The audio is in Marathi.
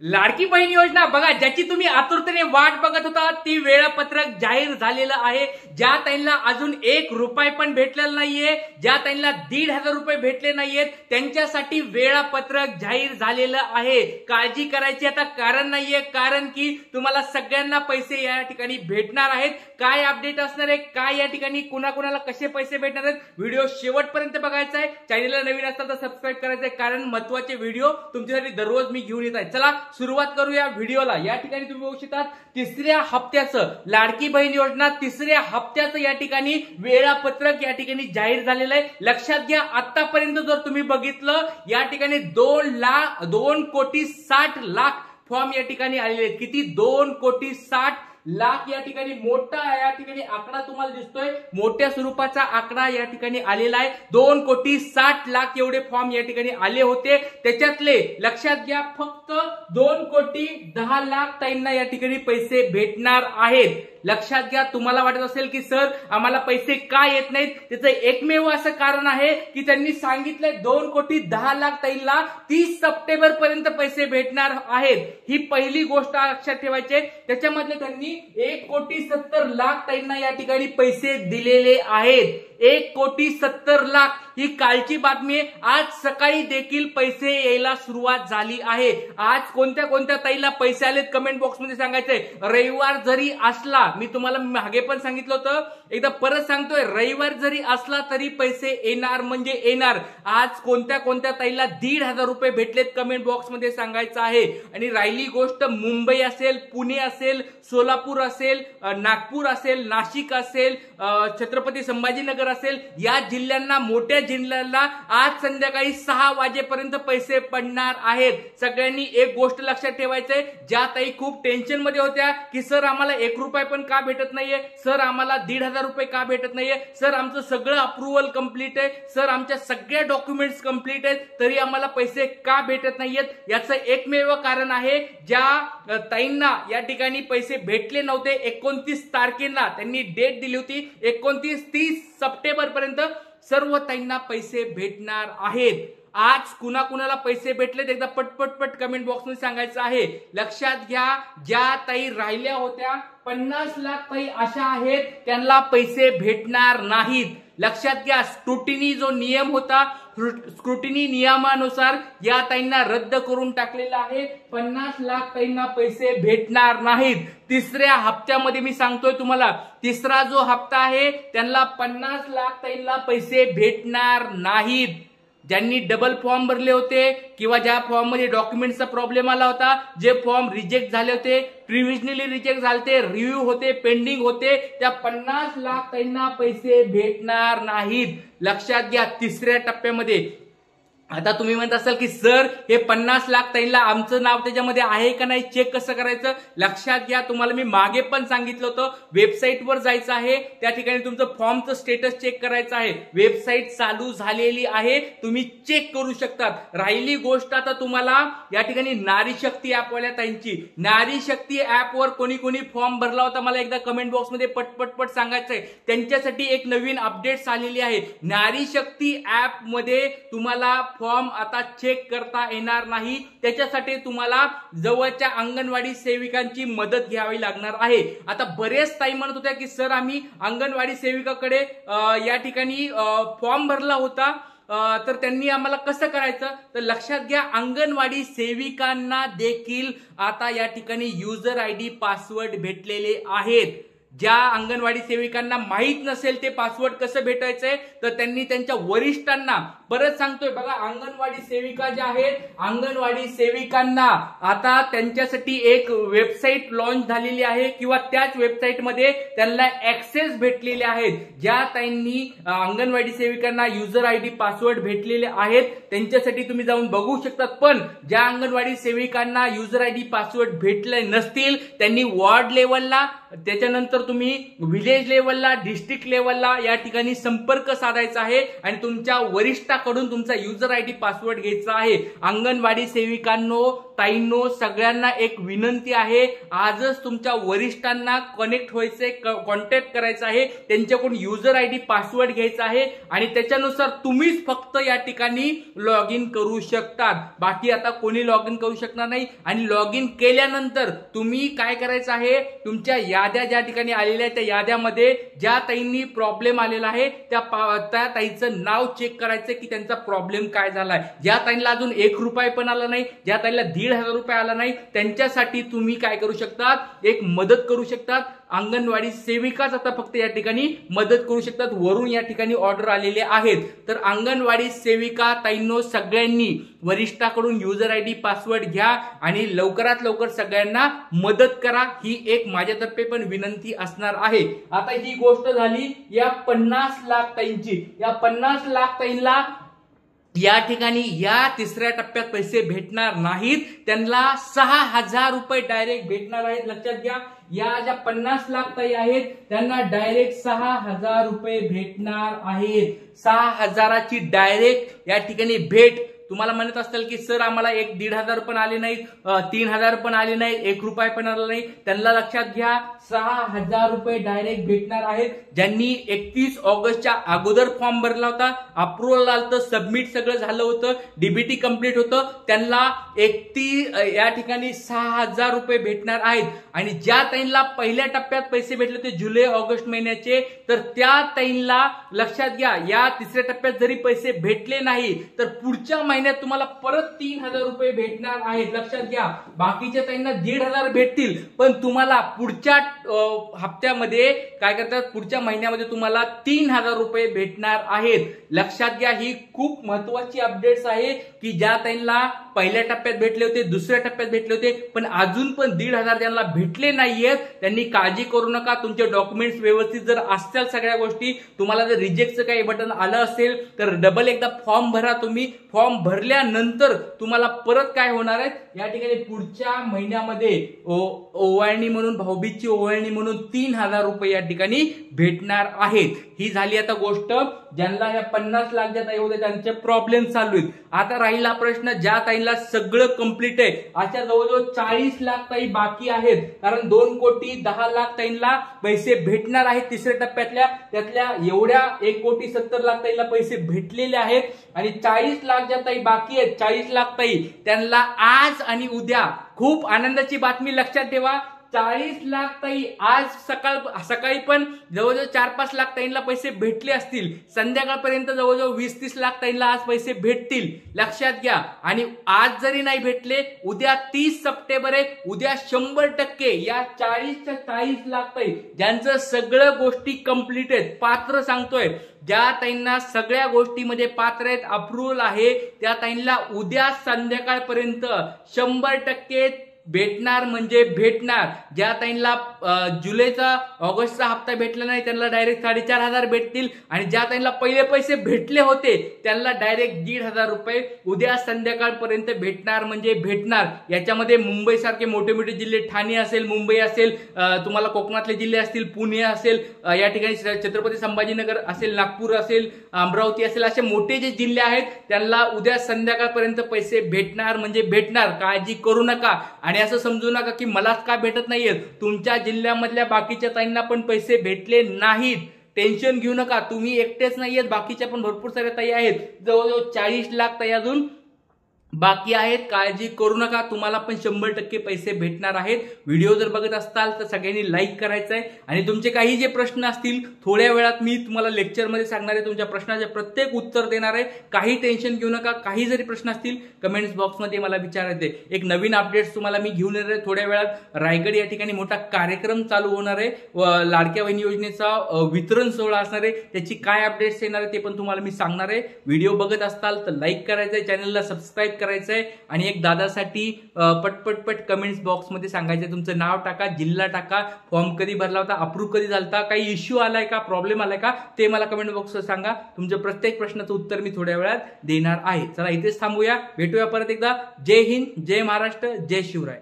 लाडकी बहीण योजना बघा, ज्याची तुम्ही आतुरतेने वाट बघत होता ती वेळापत्रक जाहीर झालेलं आहे. ज्या ताईंना अजून 1 रुपया पण भेटलेला नाहीये, ज्या ताईंना 1,500 रुपये भेटले नाहीयेत, त्यांच्यासाठी वेळापत्रक जाहीर झालेलं आहे. काळजी करायची आता कारण नाहीये, कारण की तुम्हाला सगळ्यांना पैसे या ठिकाणी भेटणार आहेत. काय अपडेट असणार आहे, काय या ठिकाणी कुणाकुणाला कसे पैसे भेटणार आहेत, व्हिडिओ शेवटपर्यंत बघायचा आहे. चॅनलला नवीन असाल तर सबस्क्राईब करायचं आहे, कारण महत्त्वाचे व्हिडिओ तुमच्यासाठी दररोज मी घेऊन येत आहे. चला सुरुवात करूया व्हिडिओला. या ठिकाणी तुम्ही बघू शकता 3ऱ्या हप्त्याचं लाडकी बहीण योजना 3ऱ्या हप्त्याचं या ठिकाणी वेळापत्रक या ठिकाणी जाहीर झालेलं आहे. लक्षात घ्या, आतापर्यंत जर तुम्ही बघितलं या ठिकाणी 2,60,00,000 फॉर्म या ठिकाणी आलेले आहेत. किती? 2,60,00,000 या ठिकाणी मोठा या ठिकाणी आकडा तुम्हाला दिसतोय, मोठ्या स्वरूपाचा आकडा या ठिकाणी आलेला आहे. 2,60,00,000 एवढे फॉर्म या ठिकाणी आले होते. त्याच्यातले लक्षात घ्या फक्त 2,10,00,000 ताईंना या ठिकाणी पैसे भेटणार आहेत. लक्षात घ्या, तुम्हाला वाटत असेल की सर आम्हाला पैसे का येत नाहीत, त्याचं एकमेव असं कारण आहे की त्यांनी सांगितलंय 2,10,00,000 ताईंना 30 सप्टेंबर पर्यंत पैसे भेटणार आहेत. ही पहिली गोष्ट लक्षात ठेवायची. त्याच्यामधले त्यांनी 1,70,00,000 ताईंना या ठिकाणी पैसे दिलेले आहेत. 1,70,00,000 ही कालची बातमी आहे. आज सकाळी देखील पैसे यायला सुरुवात झाली आहे. आज कोणत्या कोणत्या ताईला पैसे आलेत कमेंट बॉक्स मध्ये सांगायचंय. रविवार जरी असला, मी तुम्हाला मागे पण सांगितलं होतं, एकदा परत सांगतोय, रविवार जरी असला तरी पैसे येणार म्हणजे येणार. आज कोणत्या कोणत्या ताईला 1,500 रुपये भेटलेत कमेंट बॉक्स मध्ये सांगायचं आहे. आणि राहिली गोष्ट मुंबई असेल, पुणे असेल, सोलापूर असेल, नागपूर असेल, नाशिक असेल, छत्रपती संभाजीनगर असेल, या जिल्ह्यांना, मोठ्या जिल्ह्यांना आज संध्याकाळी 6 वाजेपर्यंत पैसे पडणार आहेत. सगळ्यांनी एक गोष्ट लक्षात ठेवायचंय, ज्या ताई खूप टेन्शन मध्ये होत्या की सर आम्हाला 1 रुपया पण का भेटत नाहीये, सर आम्हाला 1,500 रुपये का भेटत नाहीये, सर आमचं सगळं अप्रुव्हल कंप्लीट आहे, सर आमच्या सगळ्या डॉक्युमेंट्स कंप्लीट आहेत, तरी आम्हाला पैसे का भेटत नाहीयेत, याचं एकमेव कारण आहे, ज्या ताईंना या ठिकाणी पैसे भेटले नव्हते 29 तारखेला त्यांनी डेट दिली होती, 29-30 सप्टेंबर पर्यंत सर्व ताईंना पैसे भेटणार आहेत. आज कुणाकुणाला पैसे भेटलेत एकदा पटपट कमेंट बॉक्स मध्ये सांगायचं आहे. लक्षात घ्या, ज्या ताई राहिल्या होत्या 50 लाख ताई अशा आहेत, त्यांना पैसे भेटणार नाहीत. लक्षात घ्या, स्क्रुटिनी जो नियम होता, स्क्रुटिनी नियमानुसार या ताईंना रद्द करून टाकलेला आहे. 50 लाख ताईंना पैसे भेटणार नाहीत. 3ऱ्या हप्त्यामध्ये मी सांगतोय तुम्हाला, 3रा जो हप्ता आहे त्यांना 50 लाख ताईंना पैसे भेटणार नाहीत. ज्यांनी डबल फॉर्म भरले होते किंवा ज्या फॉर्म मध्ये डॉक्युमेंटचा प्रॉब्लेम आला होता, जे फॉर्म रिजेक्ट झाले होते, प्रिव्हिजनली रिजेक्ट झाले, रिव्ह्यू होते, पेंडिंग होते, त्या 50 लाख ताईंना पैसे भेटणार नाहीत. लक्षात घ्या, 3ऱ्या टप्प्यामध्ये. आता तुम्ही म्हणत असाल की सर हे 50 लाख ताईंना आमचं नाव त्याच्यामध्ये आहे का नाही चेक कसं करायचं. लक्षात घ्या, तुम्हाला मी मागे पण सांगितलं होतं, वेबसाईटवर जायचं आहे, त्या ठिकाणी तुमचं फॉर्मचं स्टेटस चेक करायचं आहे. वेबसाईट चालू झालेली आहे, तुम्ही चेक करू शकतात. राहिली गोष्ट आता तुम्हाला या ठिकाणी नारी शक्ती ऍपवाल्या ताईंची. नारी शक्ती ऍपवर कोणी कोणी फॉर्म भरला होता मला एकदा कमेंट बॉक्स मध्ये पटपट सांगायचंय. त्यांच्यासाठी एक नवीन अपडेट्स आलेली आहे. नारी शक्ती ऍप मध्ये तुम्हाला फॉर्म आता चेक करता येणार नाही. त्याच्यासाठी तुम्हाला जवळच्या अंगणवाडी सेविकांची मदत घ्यावी लागणार आहे. आता बरेच ताई म्हणत होत्या की सर आम्ही अंगणवाडी सेविकाकडे या ठिकाणी फॉर्म भरला होता, तर त्यांनी आम्हाला कसं करायचं. तर लक्षात घ्या, अंगणवाडी सेविकांना देखील आता या ठिकाणी युजर आयडी पासवर्ड भेटलेले आहेत. ज्या अंगणवाडी सेविकांना माहित नसेल ते पासवर्ड कसं भेटायचंय, तर त्यांनी त्यांच्या वरिष्ठांना, परत सांगतोय बघा, अंगणवाडी सेविका ज्या आहेत, अंगणवाडी सेविकांना आता त्यांच्यासाठी एक वेबसाईट लॉन्च झालेली आहे किंवा त्याच वेबसाईटमध्ये त्यांना ऍक्सेस भेटलेले आहेत. ज्या ताईंनी अंगणवाडी सेविकांना युजर आयडी पासवर्ड भेटलेले आहेत त्यांच्यासाठी तुम्ही जाऊन बघू शकतात. पण ज्या अंगणवाडी सेविकांना युजर आयडी पासवर्ड भेटले नसतील त्यांनी वॉर्ड लेवलला, त्याच्यानंतर तुम्ही विलेज लेवलला, डिस्ट्रिक्ट लेवलला या ठिकाणी संपर्क साधायचा आहे आणि तुमच्या वरिष्ठाकडून तुमचा युजर आयडी पासवर्ड घ्यायचा आहे। अंगणवाडी सेविकांनो, ताईंनो, सगळ्यांना एक विनंती आहे, आजच तुमच्या वरिष्ठांना कनेक्ट व्हायचे, कॉन्टॅक्ट करायचा आहे, त्यांच्याकडून युजर आयडी पासवर्ड घ्यायचा आहे आणि त्याच्यानुसार तुम्हीच फक्त या ठिकाणी लॉग इन करू शकतात। बाकी आता कोणी लॉग इन करू शकणार नाही। आणि लॉग इन केल्यानंतर तुम्ही काय करायचं आहे, तुमच्या याद्या ज्या ठिकाणी आलेल्या त्या याद्यामध्ये ज्या ताईंनी प्रॉब्लेम आलेला आहे त्या ताईचं नाव चेक करायचं की त्यांचा प्रॉब्लेम काय झालाय। ज्या ताईंना अजून 1 रुपया पण आला नाही, ज्या ताईंना 1,500 रुपये आला नाही, त्यांच्यासाठी तुम्ही काय करू शकतात, एक मदत करू शकतात। अंगणवाडी सेविकाच आता फक्त या ठिकाणी मदत करू शकतात, वरून या ठिकाणी ऑर्डर आलेले आहेत। तर अंगणवाडी सेविका ताईंनो, सगळ्यांनी वरिष्ठाकडून युजर आयडी पासवर्ड घ्या आणि लवकरात लवकर सगळ्यांना मदत करा, ही एक माझ्यातर्फे पण विनंती असणार आहे। आता ही गोष्ट झाली या 50 लाख ताईंची। या 50 लाख ताईंना या ठिकाणी या तिसऱ्या टप्प्यात पैसे भेटणार नाहीत, त्यांना 6,000 रुपये डायरेक्ट भेटणार आहेत। लक्षात घ्या, या ज्या 50 लाख ताई आहेत त्यांना डायरेक्ट 6,000 रुपये भेटणार आहेत। 6,000ची डायरेक्ट या ठिकाणी भेट। तुम्हाला म्हणत असतील की सर आम्हाला 1,500 पण आले नाहीत, 3,000 पण आले नाहीत, 1 रुपया पण आला नाही, त्यांना लक्षात घ्या 6,000 रुपये डायरेक्ट भेटणार आहेत। ज्यांनी 31 ऑगस्टच्या अगोदर फॉर्म भरला होता, अप्रुव्हल आलं, सबमिट सगळं झालं होतं, डीबीटी कंप्लीट होतं, त्यांना या ठिकाणी 6,000 रुपये भेटणार आहेत। आणि ज्या ताईंना पहिल्या टप्प्यात पैसे भेटले होते जुलै ऑगस्ट महिन्याचे, तर त्या ताईंना लक्षात घ्या, या तिसऱ्या टप्प्यात जरी पैसे भेटले नाही तर पुढच्या महिन्यात तुम्हाला परत 3,000 रुपये भेटणार आहेत। लक्षात घ्या, बाकीच्या ताईंना 1,500 भेटतील, पण तुम्हाला पुढच्या हप्त्यामध्ये काय करतात, पुढच्या महिन्यामध्ये तुम्हाला 3,000 रुपये भेटणार आहेत। लक्षात घ्या, ही खूप महत्वाची अपडेट्स आहे की ज्या ताईंना पहिल्या टप्प्यात भेटले होते, दुसऱ्या टप्प्यात भेटले होते, पण अजून पण 1,500 ज्यांना भेटले नाहीयेत त्यांनी काळजी करू नका। तुमचे डॉक्युमेंट्स व्यवस्थित जर असतील, सगळ्या गोष्टी, तुम्हाला जर रिजेक्टचं काही बटन आलं असेल तर डबल एकदा फॉर्म भरा। तुम्ही फॉर्म भरल्यानंतर तुम्हाला परत काय होणार आहे, या ठिकाणी पुढच्या महिन्यामध्ये ओवाळणी म्हणून, भाऊबीजची ओवाळणी म्हणून 3,000 रुपये या ठिकाणी भेटणार आहेत। ही झाली आता गोष्ट ज्यांना या 50 लाख ज्या ताई होते त्यांचे प्रॉब्लेम चालू आहेत। आता राहिला प्रश्न ज्या ताईंना सगळं कंप्लीट आहे, अशा जवळजवळ 40 लाख ताई बाकी आहेत, कारण 2,10,00,000 ताईंना पैसे भेटणार आहेत तिसऱ्या टप्प्यातल्या, त्यातल्या एवढ्या 1,70,00,000 ताईंना पैसे भेटलेले आहेत। आणि 40 लाख ज्या ताई बाकी आहेत, 40 लाख ताई, त्यांना आज आणि उद्या खूप आनंदाची बातमी लक्षात ठेवा, 40 लाख ताई आज सकाळी पण जवळजवळ 4-5 लाख ताईंना पैसे भेटले असतील, संध्याकाळपर्यंत जवळजवळ 20-30 लाख ताईंना आज पैसे भेटतील, लक्षात घ्या। आणि आज जरी नाही भेटले, उद्या 30 सप्टेंबर आहे, उद्या 100% या 40च्या 40 लाख ताई ज्यांचं सगळं गोष्टी कंप्लीट आहेत, पात्र सांगतोय, ज्या ताईंना सगळ्या गोष्टीमध्ये पात्र आहेत, अप्रुव्हल आहे, त्या ताईंना उद्या संध्याकाळपर्यंत 100% भेटणार म्हणजे भेटणार। ज्या ताईंना जुलैचा ऑगस्टचा हप्ता भेटला नाही त्यांना डायरेक्ट 4,500 भेटतील, आणि ज्या ताईंना पहिले पैसे भेटले होते त्यांना डायरेक्ट 1,500 रुपये उद्या संध्याकाळपर्यंत भेटणार म्हणजे भेटणार। याच्यामध्ये मुंबई सारखे मोठे मोठे जिल्हे, ठाणे असेल, मुंबई असेल, तुम्हाला कोकणातले जिल्हे असतील, पुणे असेल, या ठिकाणी छत्रपती संभाजीनगर असेल, नागपूर असेल, अमरावती असेल, असे मोठे जे जिल्हे आहेत त्यांना उद्या संध्याकाळपर्यंत पैसे भेटणार म्हणजे भेटणार, काळजी करू नका। आणि असं समजू नका की मलाच का भेटत नाहीयेत, तुमच्या जिल्ह्यामधल्या बाकीच्या ताईंना पण पैसे भेटले नाहीत, टेन्शन घेऊ नका, तुम्ही एकटेच नाहीयेत, बाकीच्या पण भरपूर साऱ्या ताई आहेत, जवळजवळ 40 लाख ताई अजून बाकी आहेत, काळजी करू नका, तुम्हाला पण 100% पैसे भेटणार आहेत। व्हिडिओ जर बघत असताल तर सगळ्यांनी लाईक करायचं आहे, आणि तुमचे काही जे प्रश्न असतील थोड्या वेळात मी तुम्हाला लेक्चरमध्ये सांगणार आहे, तुमच्या प्रश्नाचे प्रत्येक उत्तर देणार आहे, काही टेन्शन घेऊ नका। काही जरी प्रश्न असतील कमेंट्स बॉक्समध्ये मला विचारायचे। एक नवीन अपडेट्स तुम्हाला मी घेऊन येणार आहे थोड्या वेळात। रायगड या ठिकाणी मोठा कार्यक्रम चालू होणार आहे, लाडक्या बहिणी योजनेचा वितरण सोहळा असणार आहे, त्याची काय अपडेट्स येणार आहे ते पण तुम्हाला मी सांगणार आहे। व्हिडिओ बघत असताल तर लाईक करायचं आहे, चॅनलला सबस्क्राईब करायचंय, आणि एक दादासाठी पटपट कमेंट्स बॉक्स मध्ये सांगायचं, तुमचं नाव टाका, जिल्हा टाका, फॉर्म कधी भरला होता, अप्रूव्ह कधी झालता, काही इश्यू आलाय का, प्रॉब्लेम आलाय का, ते मला कमेंट बॉक्सवर सांगा। तुमच्या प्रत्येक प्रश्नाचं उत्तर मी थोड्या वेळात देणार आहे। चला इथेच थांबूया, भेटूया परत एकदा। जय हिंद, जय महाराष्ट्र, जय शिवराय।